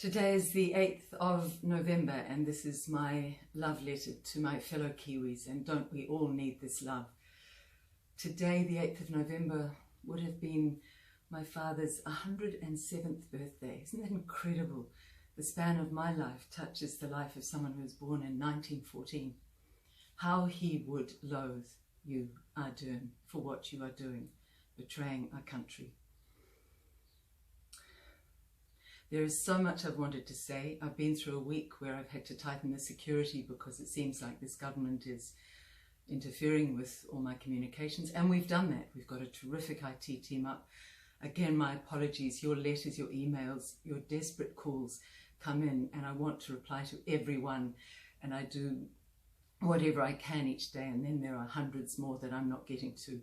Today is the 8th of November and this is my love letter to my fellow Kiwis, and don't we all need this love? Today, the 8th of November, would have been my father's 107th birthday. Isn't that incredible? The span of my life touches the life of someone who was born in 1914. How he would loathe you, Ardern, for what you are doing, betraying our country. There is so much I've wanted to say. I've been through a week where I've had to tighten the security because it seems like this government is interfering with all my communications, and we've done that. We've got a terrific IT team up. Again, my apologies. Your letters, your emails, your desperate calls come in, and I want to reply to everyone, and I do whatever I can each day, and then there are hundreds more that I'm not getting to.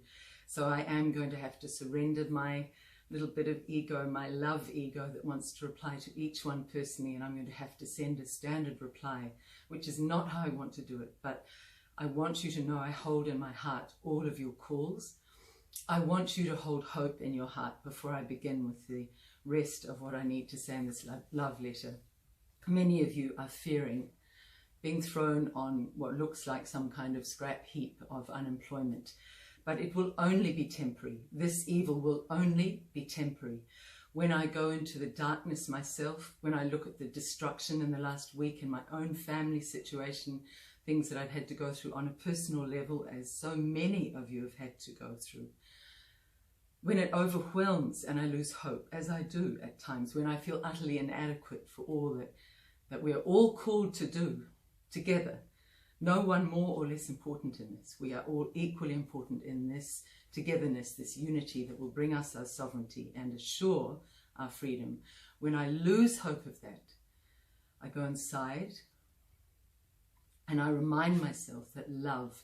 So I am going to have to surrender my little bit of ego, my love ego that wants to reply to each one personally, and I'm going to have to send a standard reply, which is not how I want to do it, but I want you to know I hold in my heart all of your calls. I want you to hold hope in your heart before I begin with the rest of what I need to say in this love letter. Many of you are fearing being thrown on what looks like some kind of scrap heap of unemployment. But it will only be temporary. This evil will only be temporary. When I go into the darkness myself, when I look at the destruction in the last week in my own family situation, things that I've had to go through on a personal level, as so many of you have had to go through. When it overwhelms and I lose hope, as I do at times, when I feel utterly inadequate for all that we are all called to do together. No one more or less important in this. We are all equally important in this togetherness, this unity that will bring us our sovereignty and assure our freedom. When I lose hope of that, I go inside and I remind myself that love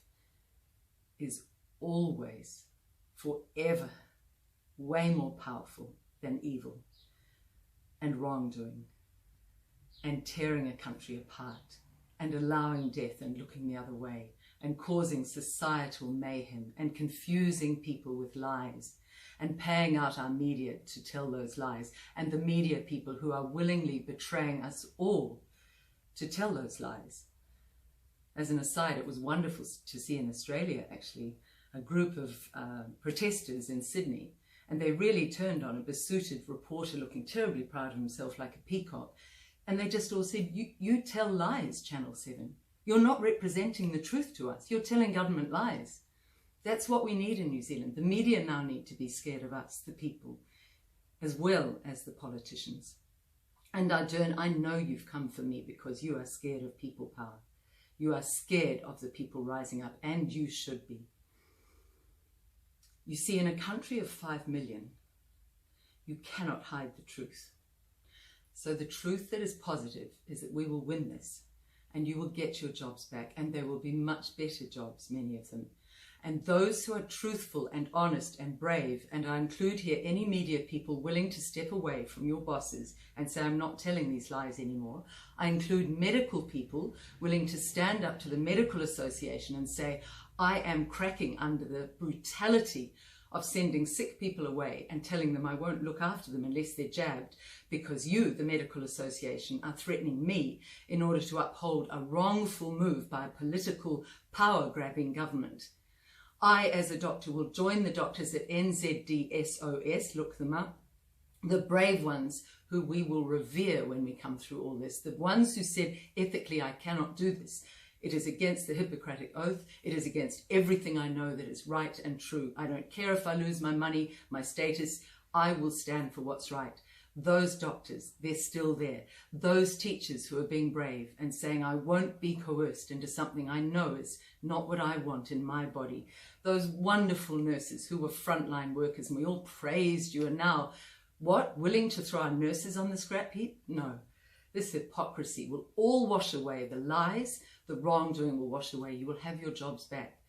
is always, forever, way more powerful than evil and wrongdoing and tearing a country apart, and allowing death and looking the other way, and causing societal mayhem and confusing people with lies, and paying out our media to tell those lies, and the media people who are willingly betraying us all to tell those lies. As an aside, it was wonderful to see in Australia, actually, a group of protesters in Sydney, and they really turned on a besuited reporter looking terribly proud of himself like a peacock. And they just all said, you tell lies, Channel 7. You're not representing the truth to us. You're telling government lies. That's what we need in New Zealand. The media now need to be scared of us, the people, as well as the politicians. And Ardern, I know you've come for me because you are scared of people power. You are scared of the people rising up, and you should be. You see, in a country of 5 million, you cannot hide the truth. So the truth that is positive is that we will win this, and you will get your jobs back, and there will be much better jobs, many of them. And those who are truthful and honest and brave, and I include here any media people willing to step away from your bosses and say, I'm not telling these lies anymore. I include medical people willing to stand up to the Medical Association and say, I am cracking under the brutality of sending sick people away and telling them I won't look after them unless they're jabbed, because you, the Medical Association, are threatening me in order to uphold a wrongful move by a political power-grabbing government. I, as a doctor, will join the doctors at NZDSOS, look them up, the brave ones who we will revere when we come through all this, the ones who said, ethically, I cannot do this. It is against the Hippocratic Oath. It is against everything I know that is right and true. I don't care if I lose my money, my status. I will stand for what's right. Those doctors, they're still there. Those teachers who are being brave and saying, I won't be coerced into something I know is not what I want in my body. Those wonderful nurses who were frontline workers, and we all praised you, and now, what? Willing to throw our nurses on the scrap heap? No. This hypocrisy will all wash away. The lies, the wrongdoing will wash away. You will have your jobs back.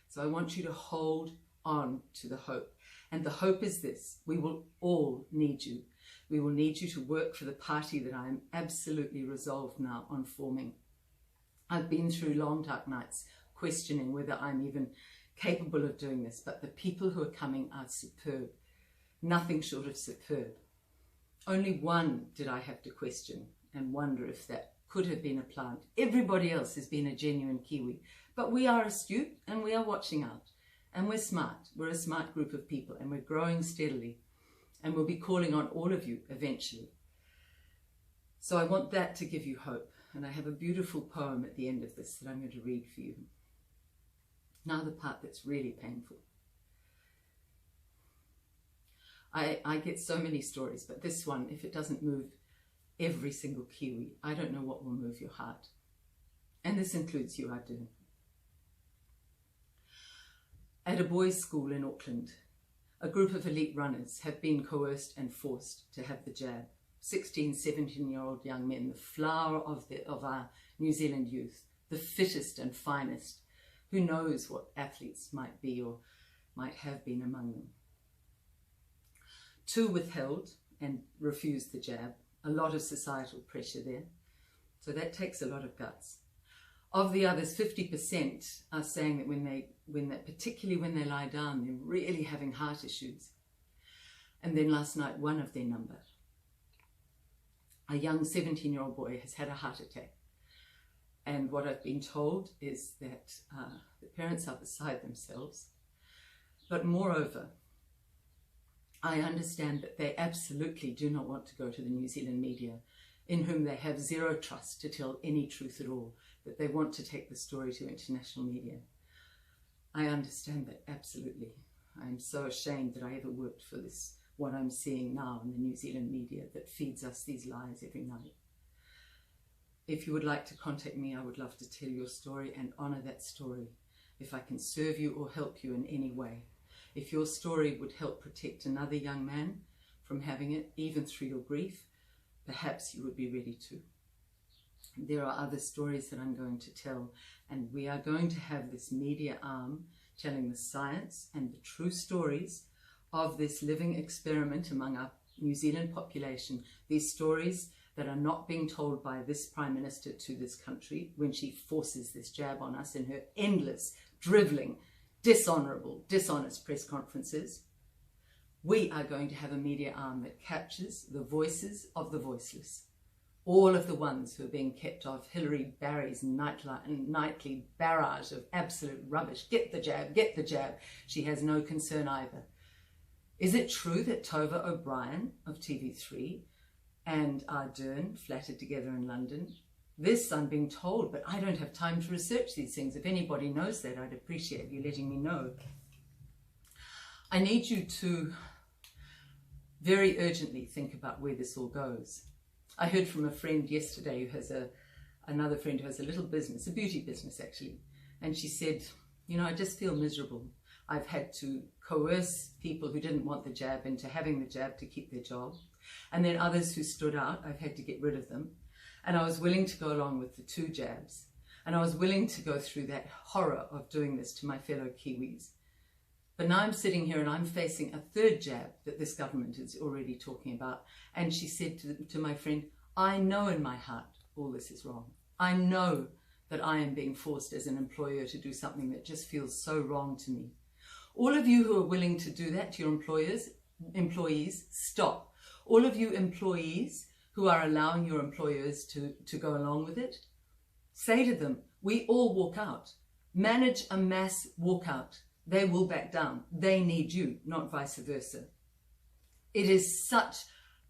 So I want you to hold on to the hope. And the hope is this: we will all need you. We will need you to work for the party that I am absolutely resolved now on forming. I've been through long dark nights questioning whether I'm even capable of doing this, but the people who are coming are superb. Nothing short of superb. Only one did I have to question and wonder if that could have been a plant. Everybody else has been a genuine kiwi. But we are astute and we are watching out. And we're smart. We're a smart group of people and we're growing steadily. And we'll be calling on all of you eventually. So I want that to give you hope. And I have a beautiful poem at the end of this that I'm going to read for you. Now the part that's really painful. I get so many stories, but this one, if it doesn't move every single Kiwi, I don't know what will move your heart. And this includes you, Ardern. At a boys' school in Auckland, a group of elite runners have been coerced and forced to have the jab. 16, 17-year-old young men, the flower of our New Zealand youth, the fittest and finest. Who knows what athletes might be or might have been among them. 2 withheld and refused the jab. A lot of societal pressure there. So that takes a lot of guts. Of the others, 50% are saying that particularly when they lie down, they're really having heart issues. And then last night, one of their number, a young 17-year-old boy, has had a heart attack. And what I've been told is that the parents are beside themselves. But moreover, I understand that they absolutely do not want to go to the New Zealand media, in whom they have zero trust to tell any truth at all, that they want to take the story to international media. I understand that absolutely. I'm so ashamed that I ever worked for this, what I'm seeing now in the New Zealand media that feeds us these lies every night. If you would like to contact me, I would love to tell your story and honour that story, if I can serve you or help you in any way. If your story would help protect another young man from having it, even through your grief, perhaps you would be ready to. There are other stories that I'm going to tell, and we are going to have this media arm telling the science and the true stories of this living experiment among our New Zealand population, these stories that are not being told by this Prime Minister to this country when she forces this jab on us in her endless, drivelling, dishonourable, dishonest press conferences. We are going to have a media arm that captures the voices of the voiceless. All of the ones who are being kept off Hilary Barry's nightly barrage of absolute rubbish. Get the jab, get the jab. She has no concern either. Is it true that Tova O'Brien of TV3 and Ardern flattered together in London? This I'm being told, but I don't have time to research these things. If anybody knows that, I'd appreciate you letting me know. I need you to very urgently think about where this all goes. I heard from a friend yesterday who has another friend who has a little business, a beauty business actually, and she said, you know, I just feel miserable. I've had to coerce people who didn't want the jab into having the jab to keep their job. And then others who stood out, I've had to get rid of them. And I was willing to go along with the 2 jabs. And I was willing to go through that horror of doing this to my fellow Kiwis. But now I'm sitting here and I'm facing a 3rd jab that this government is already talking about. And she said to my friend, I know in my heart all this is wrong. I know that I am being forced as an employer to do something that just feels so wrong to me. All of you who are willing to do that to your employees, stop. All of you employees who are allowing your employers to go along with it, say to them, we all walk out. Manage a mass walkout. They will back down. They need you, not vice versa. It is such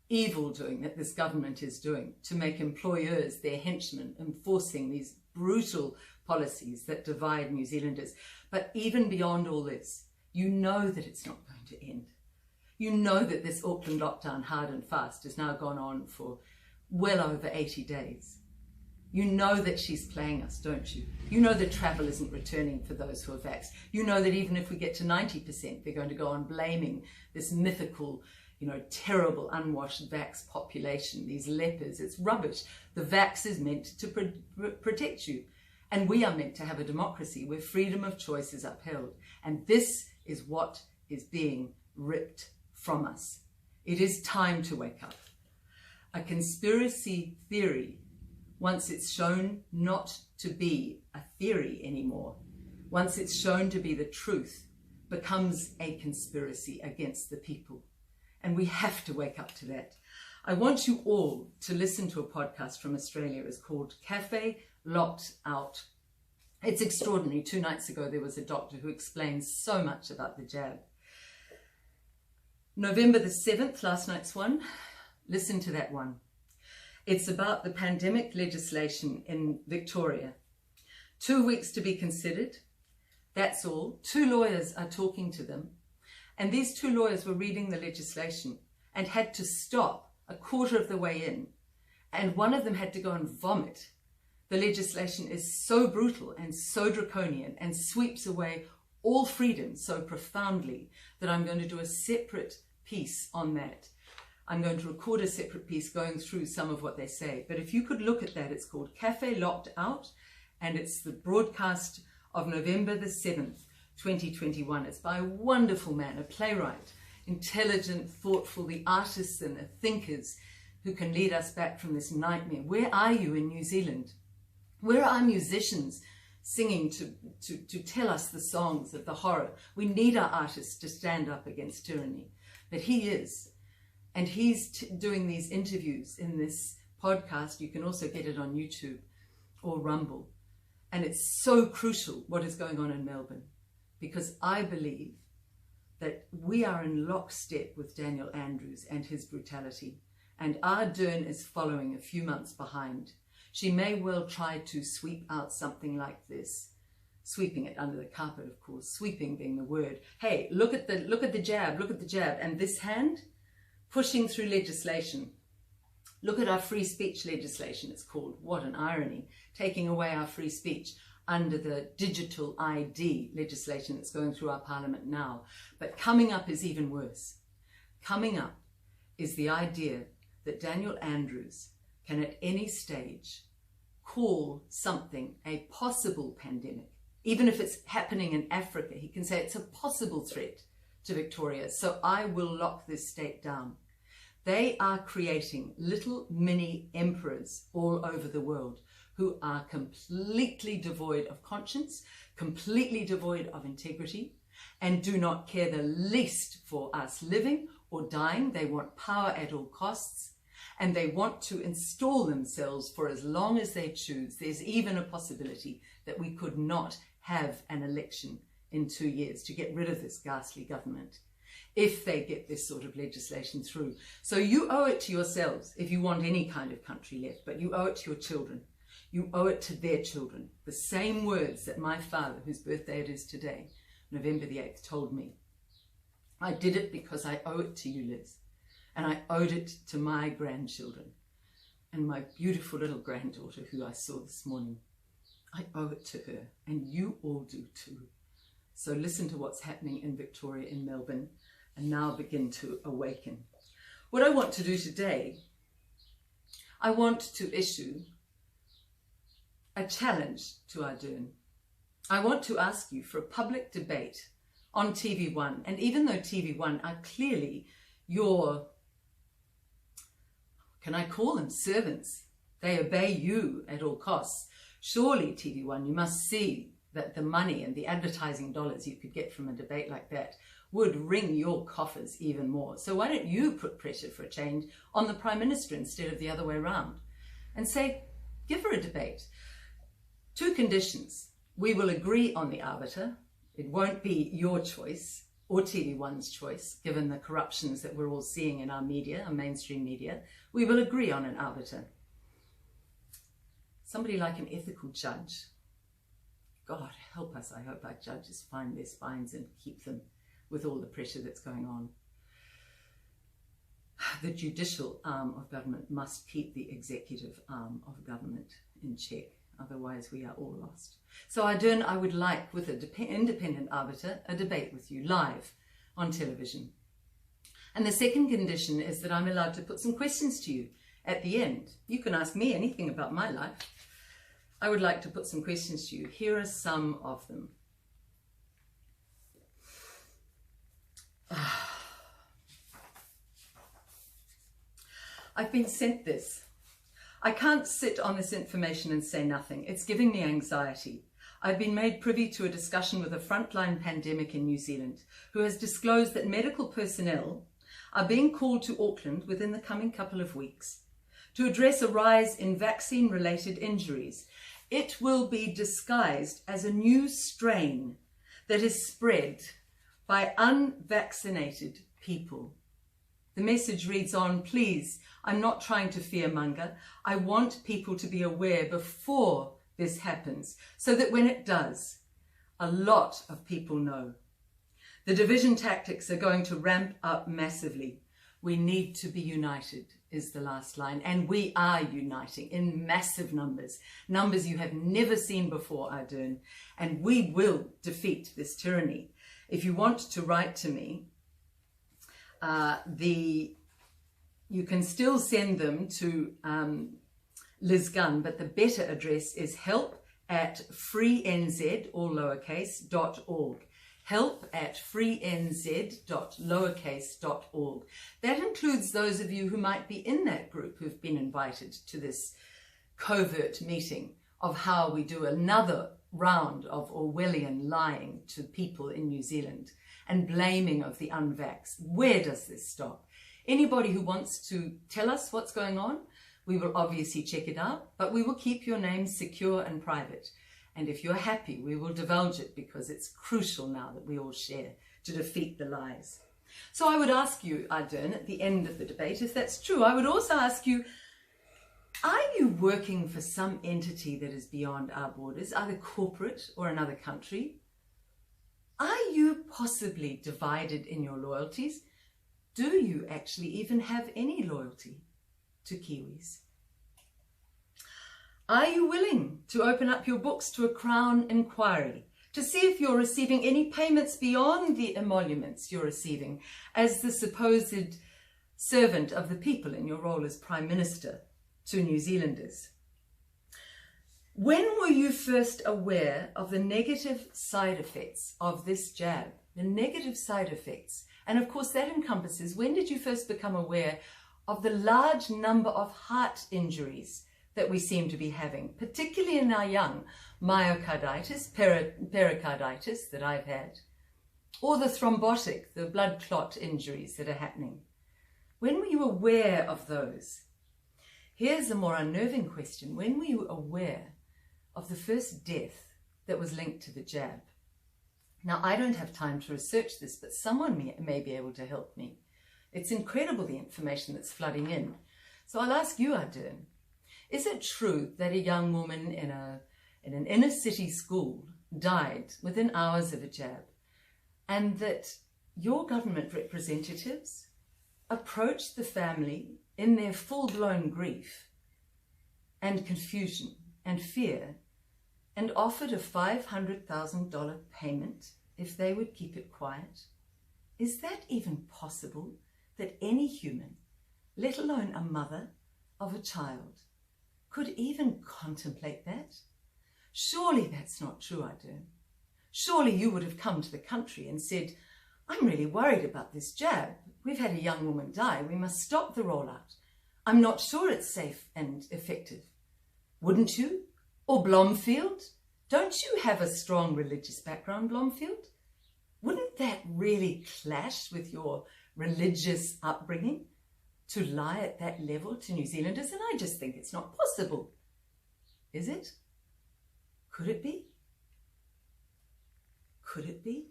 evil doing that this government is doing to make employers their henchmen, enforcing these brutal policies that divide New Zealanders. But even beyond all this, you know that it's not going to end. You know that this Auckland lockdown, hard and fast, has now gone on for well over 80 days. You know that she's playing us, don't you? You know that travel isn't returning for those who are vaxxed. You know that even if we get to 90%, they're going to go on blaming this mythical, terrible unwashed vax population, these lepers. It's rubbish. The vax is meant to protect you. And we are meant to have a democracy where freedom of choice is upheld. And this is what is being ripped from us. It is time to wake up. A conspiracy theory, once it's shown not to be a theory anymore, once it's shown to be the truth, becomes a conspiracy against the people. And we have to wake up to that. I want you all to listen to a podcast from Australia. It's called Cafe Locked Out. It's extraordinary. 2 nights ago, there was a doctor who explained so much about the jab. November the 7th, last night's one. Listen to that one. It's about the pandemic legislation in Victoria. 2 weeks to be considered. That's all. 2 lawyers are talking to them. And these 2 lawyers were reading the legislation and had to stop a quarter of the way in. And one of them had to go and vomit. The legislation is so brutal and so draconian and sweeps away all freedom so profoundly that I'm going to do a separate piece on that. I'm going to record a separate piece going through some of what they say. But if you could look at that, it's called Cafe Locked Out, and it's the broadcast of November the 7th, 2021. It's by a wonderful man, a playwright, intelligent, thoughtful, the artists and the thinkers who can lead us back from this nightmare. Where are you in New Zealand? Where are musicians singing to tell us the songs of the horror? We need our artists to stand up against tyranny. But he is. And he's doing these interviews in this podcast. You can also get it on YouTube or Rumble. And it's so crucial what is going on in Melbourne, because I believe that we are in lockstep with Daniel Andrews and his brutality. And Ardern is following a few months behind. She may well try to sweep out something like this. Sweeping it under the carpet, of course. Sweeping being the word. Hey, look at the jab, look at the jab. And this hand, pushing through legislation. Look at our free speech legislation, it's called. What an irony. Taking away our free speech under the digital ID legislation that's going through our parliament now. But coming up is even worse. Coming up is the idea that Daniel Andrews can at any stage call something a possible pandemic. Even if it's happening in Africa, he can say it's a possible threat to Victoria. So I will lock this state down. They are creating little mini emperors all over the world who are completely devoid of conscience, completely devoid of integrity, and do not care the least for us living or dying. They want power at all costs, and they want to install themselves for as long as they choose. There's even a possibility that we could not have an election in 2 years to get rid of this ghastly government, if they get this sort of legislation through. So you owe it to yourselves if you want any kind of country left, but you owe it to your children. You owe it to their children. The same words that my father, whose birthday it is today, November the 8th, told me. I did it because I owe it to you, Liz. And I owed it to my grandchildren and my beautiful little granddaughter who I saw this morning. I owe it to her, and you all do too. So listen to what's happening in Victoria, in Melbourne, and now begin to awaken. What I want to do today, I want to issue a challenge to Ardern. I want to ask you for a public debate on TV1. And even though TV1 are clearly your, can I call them servants? They obey you at all costs. Surely, TV1, you must see that the money and the advertising dollars you could get from a debate like that would ring your coffers even more. So why don't you put pressure for a change on the Prime Minister instead of the other way around? And say, give her a debate. 2 conditions. We will agree on the arbiter. It won't be your choice or TV1's choice, given the corruptions that we're all seeing in our media, our mainstream media. We will agree on an arbiter. Somebody like an ethical judge. God help us, I hope our judges find their spines and keep them with all the pressure that's going on. The judicial arm of government must keep the executive arm of government in check. Otherwise, we are all lost. So Ardern, I would like, with an independent arbiter, a debate with you live on television. And the second condition is that I'm allowed to put some questions to you at the end. You can ask me anything about my life. I would like to put some questions to you. Here are some of them. I've been sent this. I can't sit on this information and say nothing. It's giving me anxiety. I've been made privy to a discussion with a frontline pandemic in New Zealand who has disclosed that medical personnel are being called to Auckland within the coming couple of weeks to address a rise in vaccine-related injuries. It will be disguised as a new strain that is spread by unvaccinated people. The message reads on, please, I'm not trying to fearmonger. I want people to be aware before this happens, so that when it does, a lot of people know. The division tactics are going to ramp up massively. We need to be united, is the last line. And we are uniting in massive numbers, numbers you have never seen before, Ardern. And we will defeat this tyranny. If you want to write to me, you can still send them to Liz Gunn, but the better address is help@freenz, all lowercase, .org. help@freenz.lowercase.org. That includes those of you who might be in that group who've been invited to this covert meeting of how we do another round of Orwellian lying to people in New Zealand and blaming of the unvaxxed. Where does this stop? Anybody who wants to tell us what's going on, we will obviously check it out, but we will keep your names secure and private. And if you're happy, we will divulge it because it's crucial now that we all share to defeat the lies. So I would ask you, Ardern, at the end of the debate, if that's true, I would also ask you, are you working for some entity that is beyond our borders, either corporate or another country? Are you possibly divided in your loyalties? Do you actually even have any loyalty to Kiwis? Are you willing to open up your books to a Crown inquiry to see if you're receiving any payments beyond the emoluments you're receiving as the supposed servant of the people in your role as Prime Minister to New Zealanders? When were you first aware of the negative side effects of this jab? The negative side effects. And of course that encompasses, when did you first become aware of the large number of heart injuries that we seem to be having, particularly in our young, myocarditis, pericarditis that I've had, or the thrombotic, the blood clot injuries that are happening? When were you aware of those? Here's a more unnerving question. When were you aware of the first death that was linked to the jab? Now, I don't have time to research this, but someone may be able to help me. It's incredible, the information that's flooding in. So I'll ask you, Ardern, is it true that a young woman in an inner city school died within hours of a jab, and that your government representatives approached the family in their full-blown grief and confusion and fear and offered a $500,000 payment if they would keep it quiet? Is that even possible, that any human, let alone a mother of a child, could even contemplate that? Surely that's not true, Ardern. Surely you would have come to the country and said, I'm really worried about this jab. We've had a young woman die. We must stop the rollout. I'm not sure it's safe and effective. Wouldn't you? Or Blomfield? Don't you have a strong religious background, Blomfield? Wouldn't that really clash with your religious upbringing to lie at that level to New Zealanders? And I just think it's not possible. Is it? Could it be? Could it be?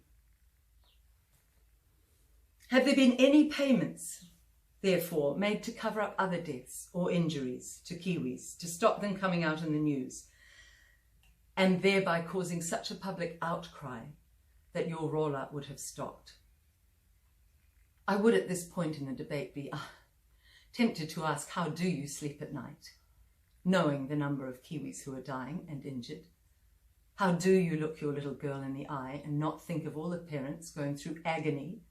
Have there been any payments, therefore, made to cover up other deaths or injuries to Kiwis, to stop them coming out in the news, and thereby causing such a public outcry that your rollout would have stopped? I would at this point in the debate be tempted to ask, how do you sleep at night, knowing the number of Kiwis who are dying and injured? How do you look your little girl in the eye and not think of all the parents going through agony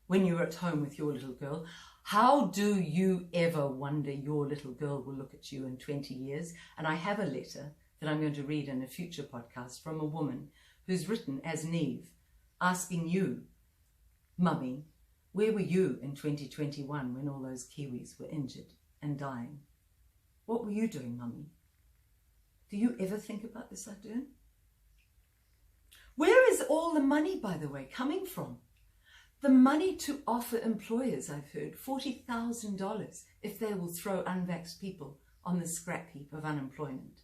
when you're at home with your little girl? How do you ever wonder your little girl will look at you in 20 years? And I have a letter that I'm going to read in a future podcast from a woman who's written as Neve, asking you, Mummy, where were you in 2021 when all those Kiwis were injured and dying? What were you doing, Mummy? Do you ever think about this, Ardern? Where is all the money, by the way, coming from? The money to offer employers, I've heard, $40,000 if they will throw unvaxxed people on the scrap heap of unemployment.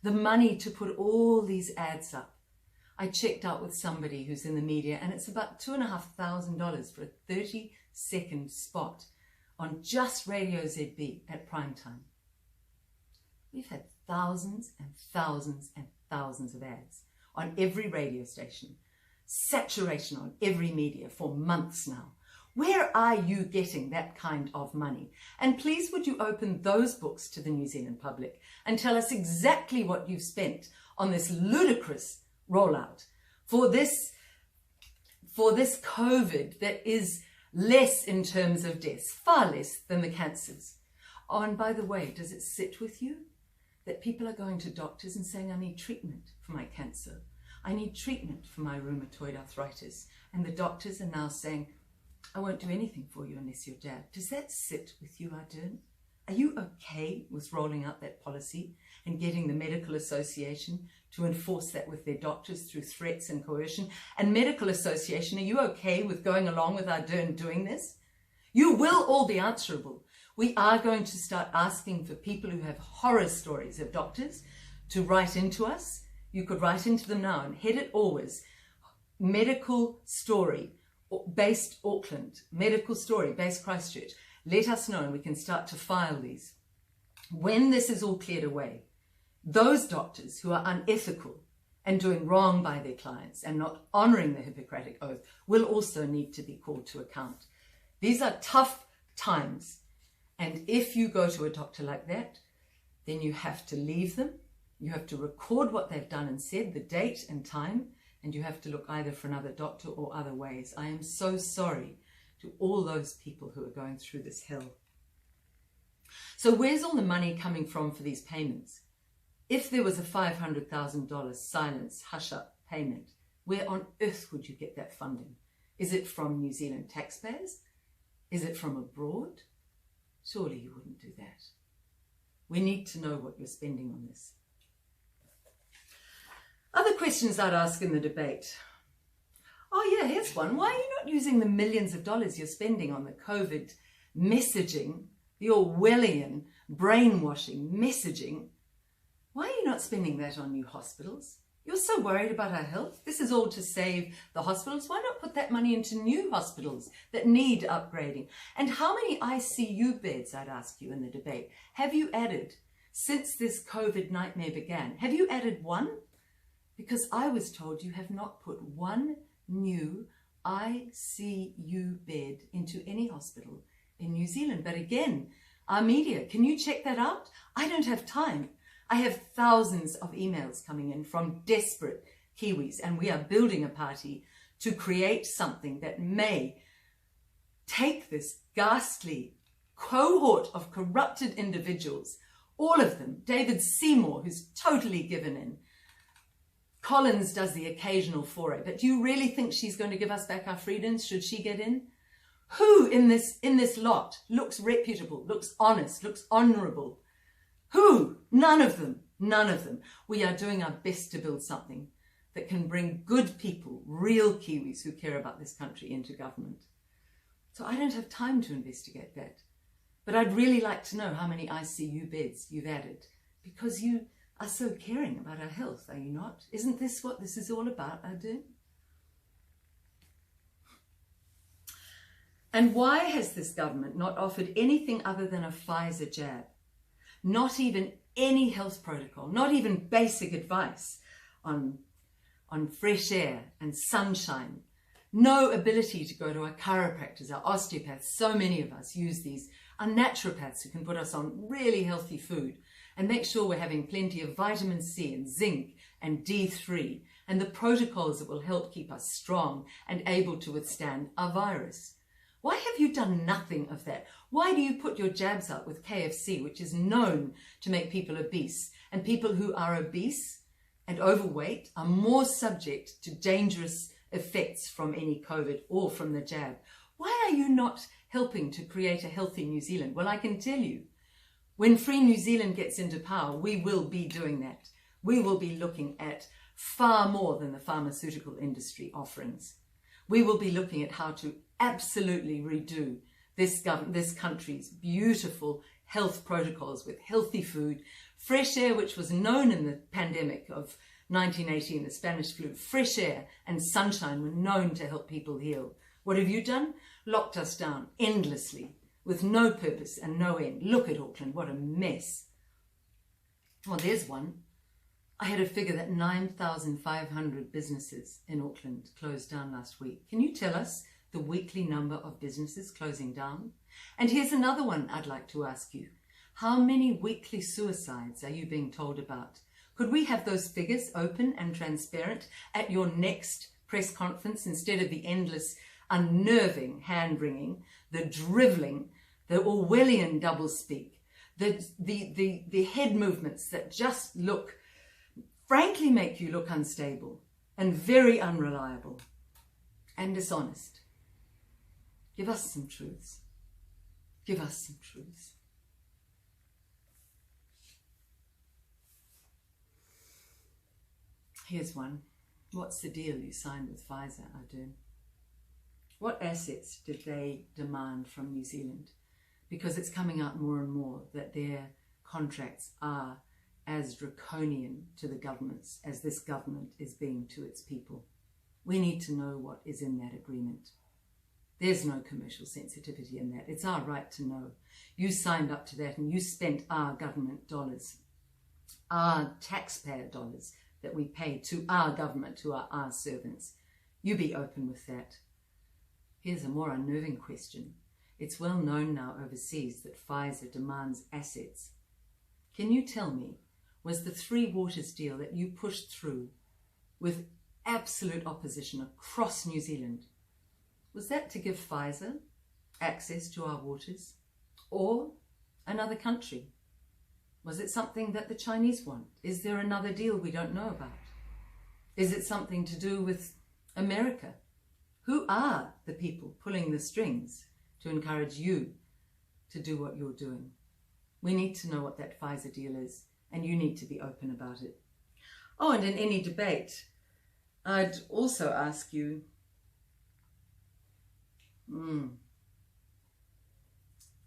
The money to put all these ads up. I checked out with somebody who's in the media, and it's about $2,500 for a 30-second spot on just Radio ZB at prime time. We've had thousands and thousands and thousands of ads on every radio station, saturation on every media for months now. Where are you getting that kind of money? And please would you open those books to the New Zealand public and tell us exactly what you've spent on this ludicrous rollout for this COVID that is less in terms of deaths, far less than the cancers. Oh, and by the way, does it sit with you that people are going to doctors and saying, I need treatment for my cancer, I need treatment for my rheumatoid arthritis, and the doctors are now saying, I won't do anything for you unless you're jabbed? Does that sit with you, Ardern? Are you okay with rolling out that policy and getting the Medical Association to enforce that with their doctors through threats and coercion? And Medical Association, are you okay with going along with Ardern doing this? You will all be answerable. We are going to start asking for people who have horror stories of doctors to write into us. You could write into them now and head it always. Medical story based Auckland, medical story based Christchurch. Let us know and we can start to file these. When this is all cleared away, those doctors who are unethical and doing wrong by their clients and not honouring the Hippocratic Oath will also need to be called to account. These are tough times. And if you go to a doctor like that, then you have to leave them. You have to record what they've done and said, the date and time, and you have to look either for another doctor or other ways. I am so sorry to all those people who are going through this hell. So where's all the money coming from for these payments? If there was a $500,000 silence hush-up payment, where on earth would you get that funding? Is it from New Zealand taxpayers? Is it from abroad? Surely you wouldn't do that. We need to know what you're spending on this. Other questions I'd ask in the debate. Oh yeah, here's one. Why are you not using the millions of dollars you're spending on the COVID messaging, the Orwellian brainwashing messaging? Why are you not spending that on new hospitals? You're so worried about our health. This is all to save the hospitals. Why not put that money into new hospitals that need upgrading? And how many ICU beds, I'd ask you in the debate, have you added since this COVID nightmare began? Have you added one? Because I was told you have not put one new ICU bed into any hospital in New Zealand. But again, our media, can you check that out? I don't have time. I have thousands of emails coming in from desperate Kiwis, and we are building a party to create something that may take this ghastly cohort of corrupted individuals, all of them, David Seymour, who's totally given in, Collins does the occasional foray, but do you really think she's going to give us back our freedoms should she get in? Who in this lot looks reputable, looks honest, looks honourable? Who? None of them. None of them. We are doing our best to build something that can bring good people, real Kiwis who care about this country, into government. So I don't have time to investigate that. But I'd really like to know how many ICU beds you've added, because you are so caring about our health, are you not? Isn't this what this is all about, Ardern? And why has this government not offered anything other than a Pfizer jab? Not even any health protocol, not even basic advice on fresh air and sunshine. No ability to go to our chiropractors, our osteopaths. So many of us use these. Our naturopaths who can put us on really healthy food and make sure we're having plenty of vitamin C and zinc and D3 and the protocols that will help keep us strong and able to withstand our virus. Why have you done nothing of that? Why do you put your jabs up with KFC, which is known to make people obese? And people who are obese and overweight are more subject to dangerous effects from any COVID or from the jab. Why are you not helping to create a healthy New Zealand? Well, I can tell you, when Free New Zealand gets into power, we will be doing that. We will be looking at far more than the pharmaceutical industry offerings. We will be looking at how to absolutely redo this country's beautiful health protocols with healthy food, fresh air, which was known in the pandemic of 1918, the Spanish flu. Fresh air and sunshine were known to help people heal. What have you done? Locked us down endlessly with no purpose and no end. Look at Auckland, what a mess. Well, there's one. I had a figure that 9,500 businesses in Auckland closed down last week. Can you tell us the weekly number of businesses closing down? And here's another one I'd like to ask you. How many weekly suicides are you being told about? Could we have those figures open and transparent at your next press conference instead of the endless, unnerving hand-wringing, the drivelling, the Orwellian doublespeak, the head movements that just look, frankly, make you look unstable and very unreliable and dishonest? Give us some truths. Give us some truths. Here's one. What's the deal you signed with Pfizer, Ardern? What assets did they demand from New Zealand? Because it's coming out more and more that their contracts are as draconian to the governments as this government is being to its people. We need to know what is in that agreement. There's no commercial sensitivity in that. It's our right to know. You signed up to that and you spent our government dollars, our taxpayer dollars that we pay to our government, to our servants. You be open with that. Here's a more unnerving question. It's well known now overseas that Pfizer demands assets. Can you tell me, was the Three Waters deal that you pushed through with absolute opposition across New Zealand, was that to give Pfizer access to our waters or another country? Was it something that the Chinese want? Is there another deal we don't know about? Is it something to do with America? Who are the people pulling the strings to encourage you to do what you're doing? We need to know what that Pfizer deal is, and you need to be open about it. Oh, and in any debate, I'd also ask you,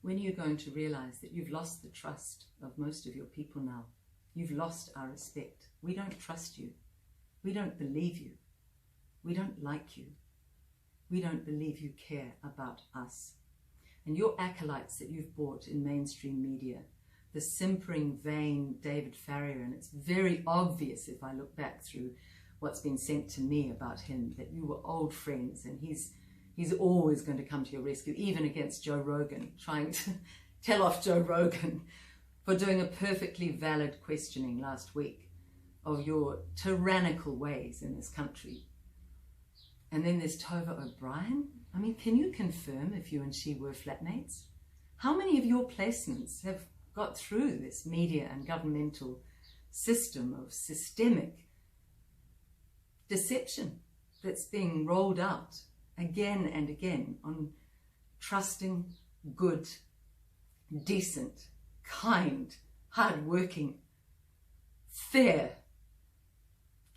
when are you going to realize that you've lost the trust of most of your people now? You've lost our respect. We don't trust you. We don't believe you. We don't like you. We don't believe you care about us. And your acolytes that you've bought in mainstream media, the simpering, vain David Farrier, and it's very obvious if I look back through what's been sent to me about him, that you were old friends and he's always going to come to your rescue, even against Joe Rogan, trying to tell off Joe Rogan for doing a perfectly valid questioning last week of your tyrannical ways in this country. And then there's Tova O'Brien. I mean, can you confirm if you and she were flatmates? How many of your placements have got through this media and governmental system of systemic deception that's being rolled out again and again on trusting, good, decent, kind, hard-working, fair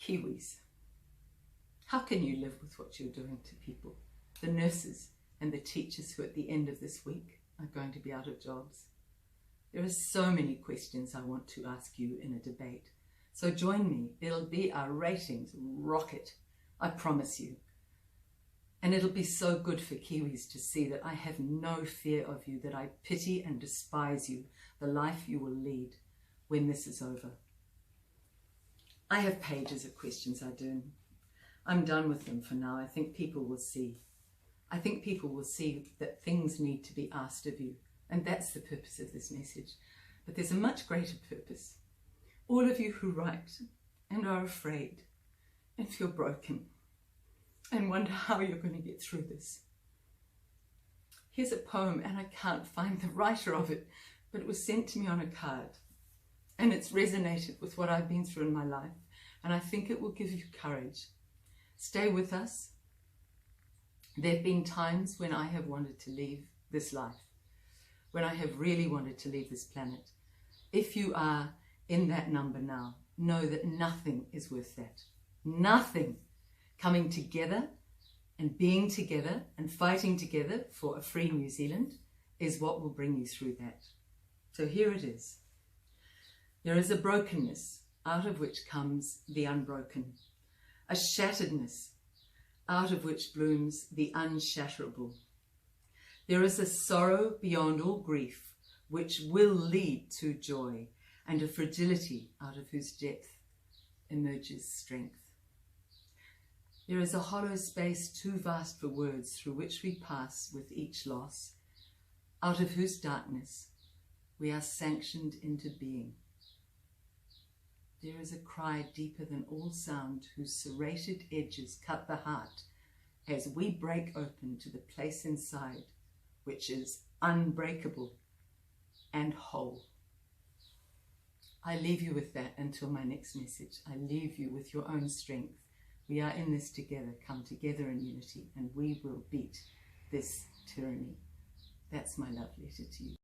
kiwis? How can you live with what you're doing to people? The nurses and the teachers who at the end of this week are going to be out of jobs. There are so many questions I want to ask you in a debate. So join me. It'll be our ratings rocket, I promise you. And it'll be so good for Kiwis to see that I have no fear of you, that I pity and despise you, the life you will lead when this is over. I have pages of questions, Ardern. I'm done with them for now. I think people will see. I think people will see that things need to be asked of you. And that's the purpose of this message. But there's a much greater purpose. All of you who write and are afraid and feel broken and wonder how you're going to get through this. Here's a poem, and I can't find the writer of it, but it was sent to me on a card. And it's resonated with what I've been through in my life. And I think it will give you courage. Stay with us. There have been times when I have wanted to leave this life, when I have really wanted to leave this planet. If you are in that number now, know that nothing is worth that. Nothing. Coming together And being together and fighting together for a free New Zealand is what will bring you through that. So here it is. There is a brokenness out of which comes the unbroken, a shatteredness out of which blooms the unshatterable. There is a sorrow beyond all grief which will lead to joy, and a fragility out of whose depth emerges strength. There is a hollow space too vast for words through which we pass with each loss, out of whose darkness we are sanctioned into being. There is a cry deeper than all sound whose serrated edges cut the heart as we break open to the place inside which is unbreakable and whole. I leave you with that until my next message. I leave you with your own strength. We are in this together. Come together in unity, and we will beat this tyranny. That's my love letter to you.